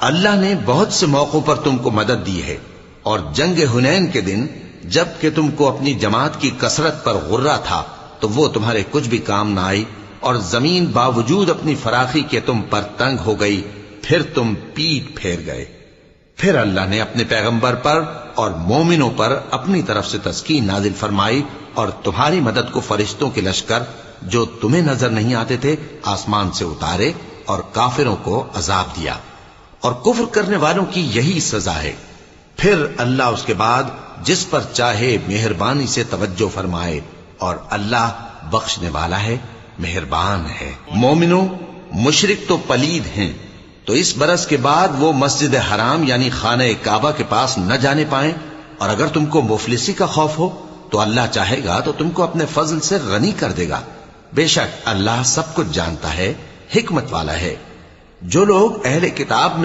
अल्लाह ने बहुत से मौकों पर तुमको मदद दी है, और जंग हुनैन के दिन जबकि तुमको अपनी जमात की कसरत पर गुर्रा था तो वो तुम्हारे कुछ भी काम ना आई, और जमीन बावजूद अपनी फराखी के तुम पर तंग हो गई, फिर तुम पीठ फेर गए। फिर अल्लाह ने अपने पैगंबर पर और मोमिनों पर अपनी तरफ से तस्कीन नाजिल फरमाई, और तुम्हारी मदद को फरिश्तों के लश्कर जो तुम्हें नजर नहीं आते थे आसमान से उतारे, और काफिरों को अजाब दिया, और कुफ्र करने वालों की यही सजा है। फिर अल्लाह उसके बाद जिस पर चाहे मेहरबानी से तवज्जो फरमाए, और अल्लाह बख्शने वाला है, मेहरबान है। मोमिनो, मुशरिक तो पलीद हैं, तो इस बरस के बाद वो मस्जिद हराम यानी खाने काबा के पास न जाने पाए, और अगर तुमको मुफलिसी का खौफ हो तो अल्लाह चाहेगा तो तुमको अपने फजल से गनी कर देगा। बेशक अल्लाह सब कुछ जानता है, हिकमत वाला है। जो लोग अहले किताब में